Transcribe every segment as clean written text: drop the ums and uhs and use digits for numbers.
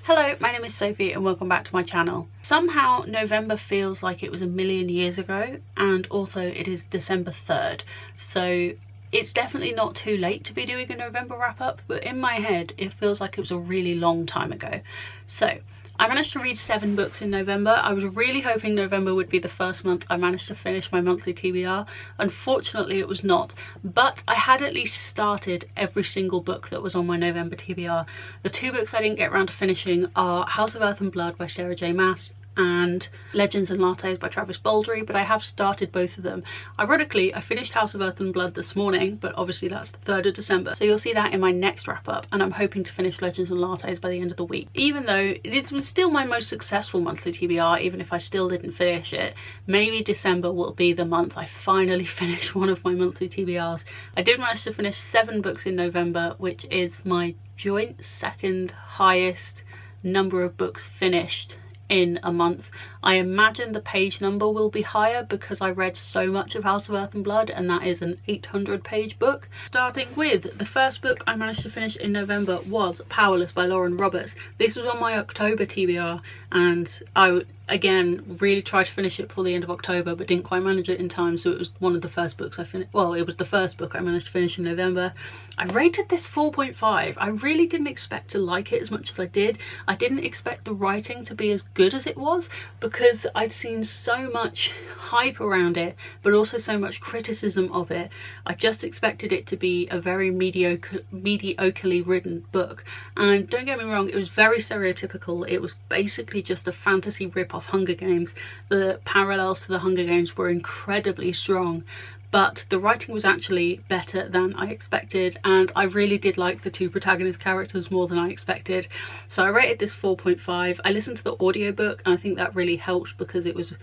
Hello, my name is Sophie and welcome back to my channel. Somehow November feels like it was a million years ago, and also it is December 3rd, so it's definitely not too late to be doing a November wrap up, but in my head it feels like it was a really long time ago. So I managed to read 7 books in November. I was really hoping November would be the first month I managed to finish my monthly TBR. Unfortunately it was not, but I had at least started every single book that was on my November TBR. The 2 books I didn't get around to finishing are House of Earth and Blood by Sarah J Maas and Legends and Lattes by Travis Baldree, but I have started both of them. Ironically, I finished House of Earth and Blood this morning, but obviously that's the 3rd of December, so you'll see that in my next wrap up, and I'm hoping to finish Legends and Lattes by the end of the week. Even though it was still my most successful monthly TBR, even if I still didn't finish it, maybe December will be the month I finally finish one of my monthly TBRs. I did manage to finish 7 books in November, which is my joint second highest number of books finished in a month. I imagine the page number will be higher because I read so much of House of Earth and Blood, and that is an 800-page book. Starting with the first book I managed to finish in November was Powerless by Lauren Roberts. This was on my October TBR, and I again really tried to finish it before the end of October but didn't quite manage it in time, so it was one of the first books I finished. Well, it was the first book I managed to finish in November. I rated this 4.5. I really didn't expect to like it as much as I did. I didn't expect the writing to be as good as it was because I'd seen so much hype around it, but also so much criticism of it. I just expected it to be a very mediocrely written book, and don't get me wrong, it was very stereotypical. It was basically just a fantasy rip-off Hunger Games. The parallels to the Hunger Games were incredibly strong, but the writing was actually better than I expected, and I really did like the 2 protagonist characters more than I expected. So I rated this 4.5. I listened to the audiobook and I think that really helped because it was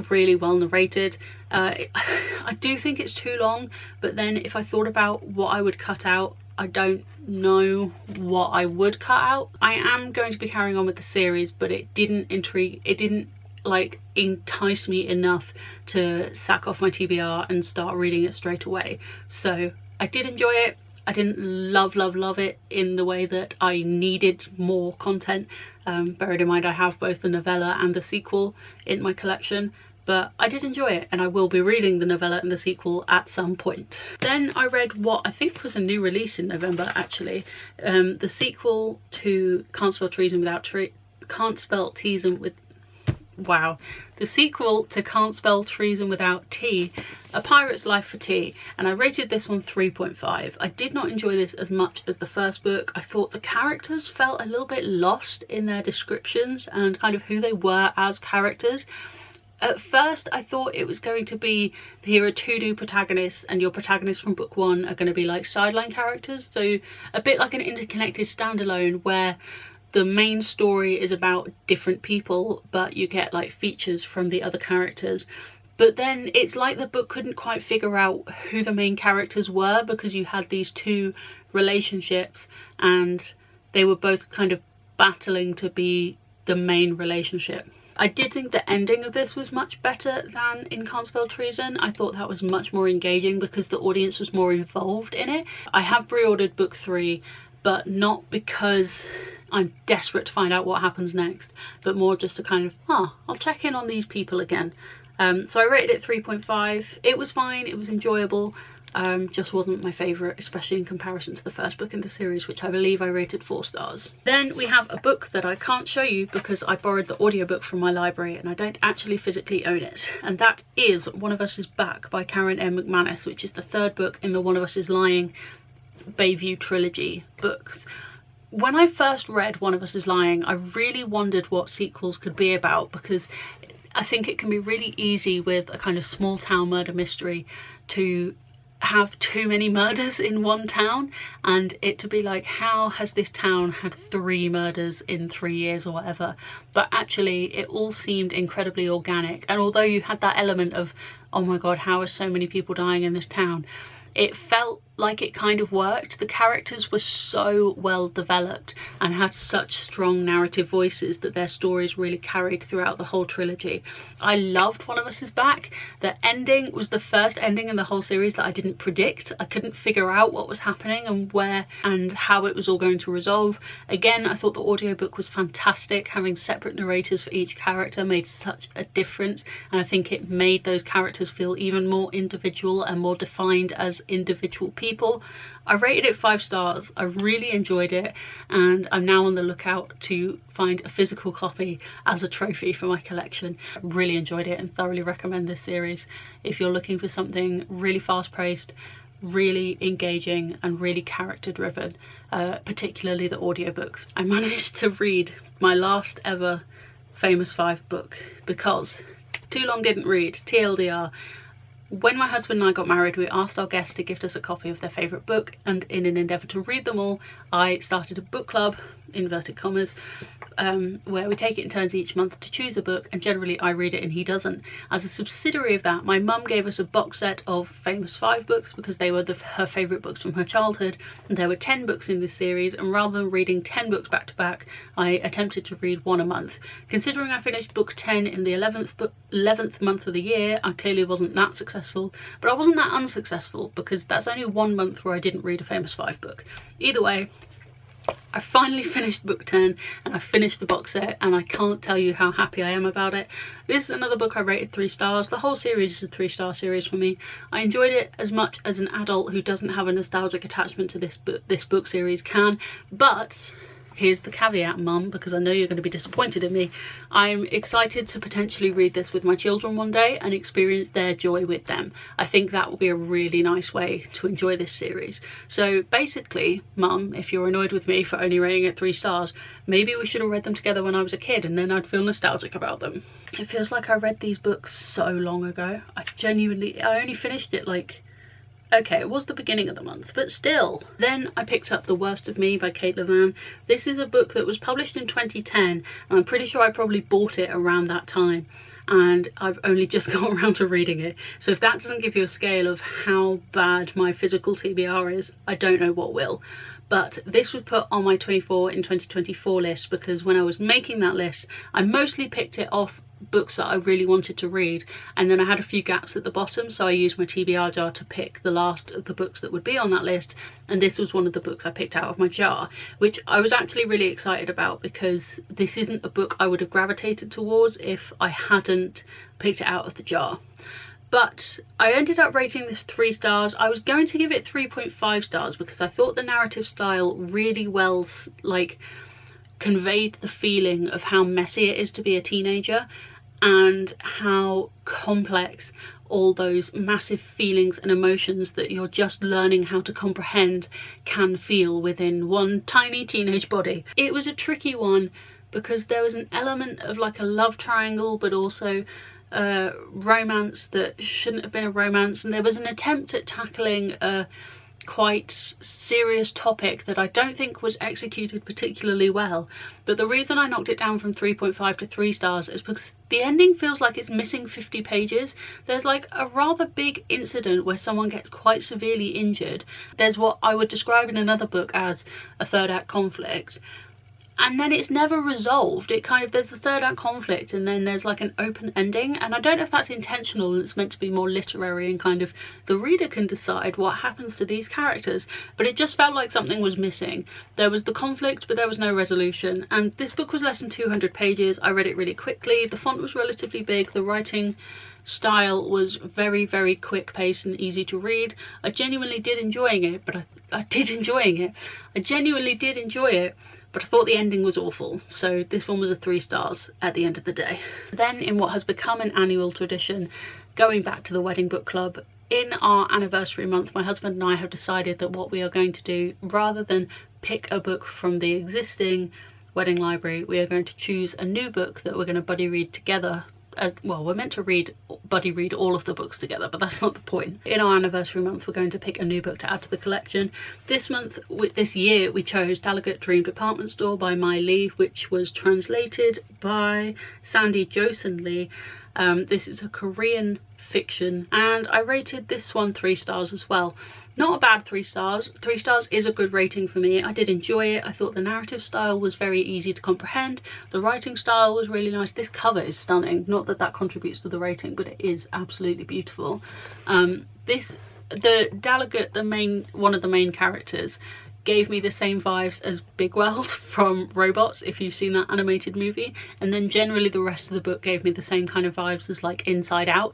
really well narrated. I do think it's too long, but then if I thought about what I would cut out, I don't know what I would cut out. I am going to be carrying on with the series, but it didn't like entice me enough to sack off my TBR and start reading it straight away. So I did enjoy it. I didn't love it in the way that I needed more content. Bearing in mind I have both the novella and the sequel in my collection, but I did enjoy it, and I will be reading the novella and the sequel at some point. Then I read what I think was a new release in November actually, the sequel to the sequel to Can't Spell Treason Without T, A Pirate's Life for Tea, and I rated this one 3.5. I did not enjoy this as much as the first book. I thought the characters felt a little bit lost in their descriptions and kind of who they were as characters. At first I thought it was going to be, here are 2 new protagonists and your protagonists from book 1 are going to be like sideline characters, so a bit like an interconnected standalone where the main story is about different people but you get like features from the other characters. But then it's like the book couldn't quite figure out who the main characters were because you had these 2 relationships and they were both kind of battling to be the main relationship. I did think the ending of this was much better than in Can't Spell Treason. I thought that was much more engaging because the audience was more involved in it. I have pre-ordered book 3, but not because I'm desperate to find out what happens next, but more just to kind of, I'll check in on these people again. So I rated it 3.5. It was fine, it was enjoyable, just wasn't my favourite, especially in comparison to the first book in the series, which I believe I rated 4 stars. Then we have a book that I can't show you because I borrowed the audiobook from my library and I don't actually physically own it, and that is One of Us is Back by Karen M. McManus, which is the 3rd book in the One of Us is Lying Bayview trilogy books. When I first read One of Us is Lying, I really wondered what sequels could be about, because I think it can be really easy with a kind of small town murder mystery to have too many murders in one town and it to be like, how has this town had 3 murders in 3 years or whatever. But actually it all seemed incredibly organic, and although you had that element of, oh my god, how are so many people dying in this town, it felt like it kind of worked. The characters were so well developed and had such strong narrative voices that their stories really carried throughout the whole trilogy. I loved One of Us Is Back. The ending was the first ending in the whole series that I didn't predict. I couldn't figure out what was happening and where and how it was all going to resolve. Again, I thought the audiobook was fantastic. Having separate narrators for each character made such a difference, and I think it made those characters feel even more individual and more defined as individual people. I rated it 5 stars. I really enjoyed it, and I'm now on the lookout to find a physical copy as a trophy for my collection. I really enjoyed it and thoroughly recommend this series if you're looking for something really fast-paced, really engaging and really character driven, particularly the audiobooks. I managed to read my last ever Famous 5 book because too long didn't read, TLDR. When my husband and I got married, we asked our guests to gift us a copy of their favourite book, and in an endeavour to read them all, I started a book club, inverted commas, where we take it in turns each month to choose a book, and generally I read it and he doesn't. As a subsidiary of that, my mum gave us a box set of Famous 5 books because they were her favourite books from her childhood, and there were 10 books in this series, and rather than reading 10 books back to back, I attempted to read one a month. Considering I finished book 10 in the 11th month of the year, I clearly wasn't that successful, but I wasn't that unsuccessful because that's only 1 month where I didn't read a Famous 5 book. Either way, I finally finished book 10 and I finished the box set, and I can't tell you how happy I am about it. This is another book I rated 3 stars. The whole series is a 3-star series for me. I enjoyed it as much as an adult who doesn't have a nostalgic attachment to this book series can, but here's the caveat, Mum, because I know you're going to be disappointed in me. I'm excited to potentially read this with my children one day and experience their joy with them. I think that will be a really nice way to enjoy this series. So basically, Mum, if you're annoyed with me for only rating it 3 stars, maybe we should have read them together when I was a kid and then I'd feel nostalgic about them. It feels like I read these books so long ago. I only finished it like, okay, it was the beginning of the month, but still. Then I picked up The Worst of Me by Kate Levan. This is a book that was published in 2010, and I'm pretty sure I probably bought it around that time, and I've only just got around to reading it. So if that doesn't give you a scale of how bad my physical TBR is, I don't know what will. But this was put on my 24 in 2024 list because when I was making that list, I mostly picked it off books that I really wanted to read, and then I had a few gaps at the bottom, so I used my TBR jar to pick the last of the books that would be on that list, and this was one of the books I picked out of my jar, which I was actually really excited about because this isn't a book I would have gravitated towards if I hadn't picked it out of the jar. But I ended up rating this 3 stars. I was going to give it 3.5 stars because I thought the narrative style really well conveyed the feeling of how messy it is to be a teenager and how complex all those massive feelings and emotions that you're just learning how to comprehend can feel within one tiny teenage body. It was a tricky one because there was an element of like a love triangle, but also romance that shouldn't have been a romance, and there was an attempt at tackling a quite serious topic that I don't think was executed particularly well. But the reason I knocked it down from 3.5 to 3 stars is because the ending feels like it's missing 50 pages. There's like a rather big incident where someone gets quite severely injured. There's what I would describe in another book as a third act conflict, and then it's never resolved. It kind of, there's the third act conflict and then there's like an open ending, and I don't know if that's intentional and it's meant to be more literary and kind of the reader can decide what happens to these characters, but it just felt like something was missing. There was the conflict but there was no resolution, and this book was less than 200 pages. I read it really quickly. The font was relatively big. The writing style was very, very quick paced and easy to read. I genuinely did enjoying it, but I genuinely did enjoy it, but I thought the ending was awful, so this one was a 3 stars at the end of the day. Then, in what has become an annual tradition, going back to the wedding book club, in our anniversary month, my husband and I have decided that what we are going to do, rather than pick a book from the existing wedding library, we are going to choose a new book that we're going to buddy read together. Well, we're meant to buddy read all of the books together, but that's not the point. In our anniversary month, we're going to pick a new book to add to the collection. This year, we chose Delegate Dream Department Store by Mai Lee, which was translated by Sandy Joseon Lee. This is a Korean fiction, and I rated this one 3 stars as well. Not a bad 3 stars. 3 stars is a good rating for me. I did enjoy it. I thought the narrative style was very easy to comprehend. The writing style was really nice. This cover is stunning. Not that that contributes to the rating, but it is absolutely beautiful. The Delegat, one of the main characters, gave me the same vibes as Big World from Robots, if you've seen that animated movie, and then generally the rest of the book gave me the same kind of vibes as like Inside Out.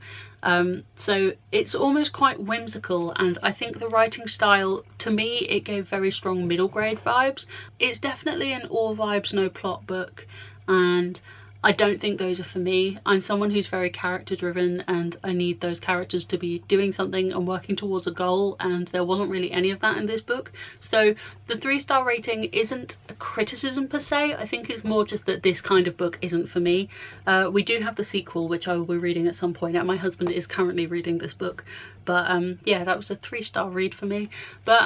So it's almost quite whimsical, and I think the writing style, to me, it gave very strong middle grade vibes. It's definitely an all vibes no plot book, and I don't think those are for me. I'm someone who's very character driven, and I need those characters to be doing something and working towards a goal, and there wasn't really any of that in this book. So the 3-star rating isn't a criticism per se. I think it's more just that this kind of book isn't for me. We do have the sequel, which I will be reading at some point, and my husband is currently reading this book. But yeah, that was a 3-star read for me. But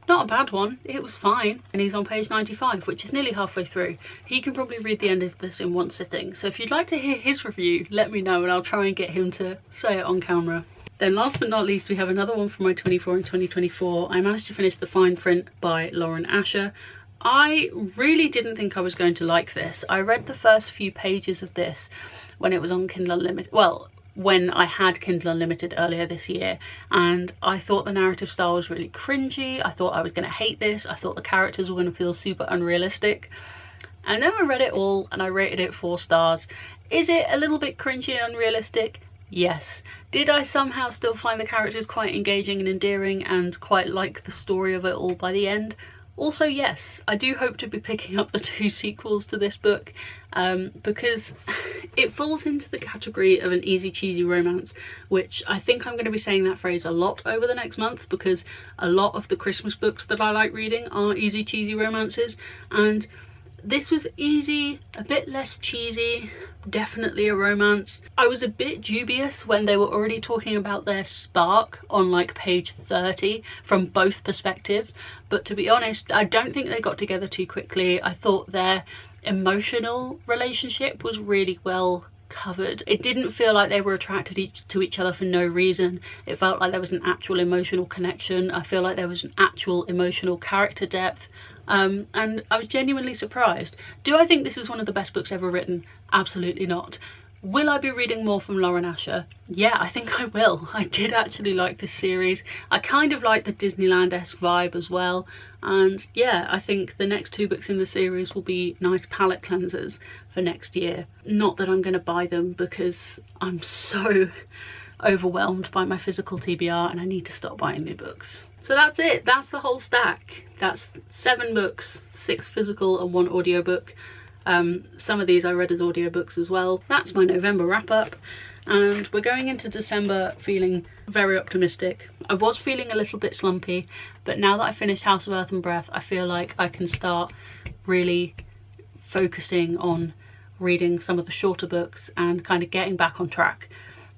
not a bad one. It was fine. And he's on page 95, which is nearly halfway through. He can probably read the end of this in one sitting. So if you'd like to hear his review, let me know and I'll try and get him to say it on camera. Then last but not least, we have another one from my 24 in 2024. I managed to finish The Fine Print by Lauren Asher. I really didn't think I was going to like this. I read the first few pages of this when it was on Kindle Unlimited. Well, when I had Kindle Unlimited earlier this year, and I thought the narrative style was really cringy. I thought I was going to hate this. I thought the characters were going to feel super unrealistic. And then I read it all and I rated it 4 stars. Is it a little bit cringy and unrealistic? Yes. Did I somehow still find the characters quite engaging and endearing and quite like the story of it all by the end? Also, yes. I do hope to be picking up the 2 sequels to this book, because it falls into the category of an easy cheesy romance, which I think I'm going to be saying that phrase a lot over the next month, because a lot of the Christmas books that I like reading are easy cheesy romances, and this was easy, a bit less cheesy, definitely a romance. I was a bit dubious when they were already talking about their spark on like page 30 from both perspectives, but to be honest, I don't think they got together too quickly. I thought their emotional relationship was really well covered. It didn't feel like they were attracted to each other for no reason. It felt like there was an actual emotional connection. I feel like there was an actual emotional character depth. And I was genuinely surprised. Do I think this is one of the best books ever written? Absolutely not. Will I be reading more from Lauren Asher? Yeah, I think I will. I did actually like this series. I kind of like the Disneyland-esque vibe as well. And yeah, I think the next 2 books in the series will be nice palette cleansers for next year. Not that I'm going to buy them, because I'm so overwhelmed by my physical TBR and I need to stop buying new books. So that's it. That's the whole stack. That's 7 books, 6 physical and 1 audiobook. Some of these I read as audiobooks as well. That's my November wrap up, and we're going into December feeling very optimistic. I was feeling a little bit slumpy, but now that I finished House of Earth and Breath, I feel like I can start really focusing on reading some of the shorter books and kind of getting back on track.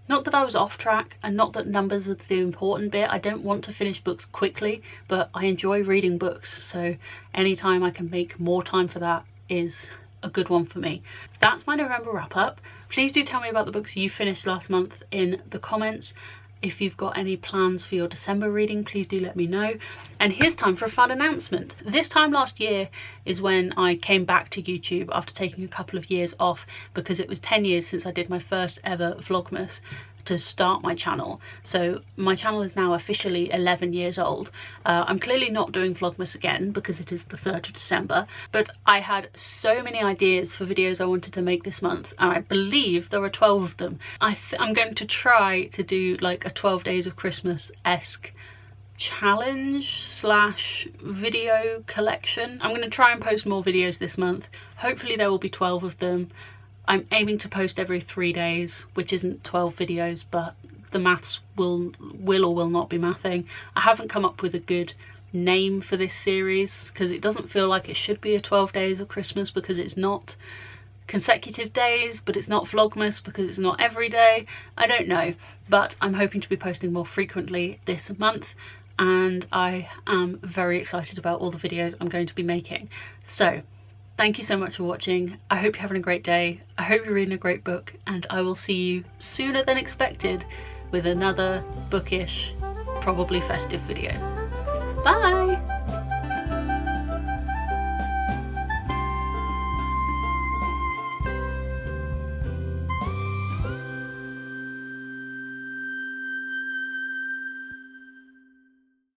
Not that I was off track, and not that numbers are the important bit. I don't want to finish books quickly, but I enjoy reading books, so anytime I can make more time for that is a good one for me. That's my November wrap up. Please do tell me about the books you finished last month in the comments. If you've got any plans for your December reading, please do let me know. And here's time for a fun announcement. This time last year is when I came back to YouTube after taking a couple of years off, because it was 10 years since I did my first ever Vlogmas to start my channel. So my channel is now officially 11 years old. I'm clearly not doing Vlogmas again because it is the 3rd of December, but I had so many ideas for videos I wanted to make this month, and I believe there are 12 of them. I'm going to try to do like a 12 days of Christmas-esque challenge slash video collection. I'm going to try and post more videos this month. Hopefully there will be 12 of them. I'm aiming to post every 3 days, which isn't 12 videos, but the maths will or will not be mathing. I haven't come up with a good name for this series because it doesn't feel like it should be a 12 days of Christmas, because it's not consecutive days, but it's not Vlogmas because it's not every day. I don't know, but I'm hoping to be posting more frequently this month, and I am very excited about all the videos I'm going to be making. So thank you so much for watching. I hope you're having a great day. I hope you're reading a great book, and I will see you sooner than expected with another bookish, probably festive video. Bye!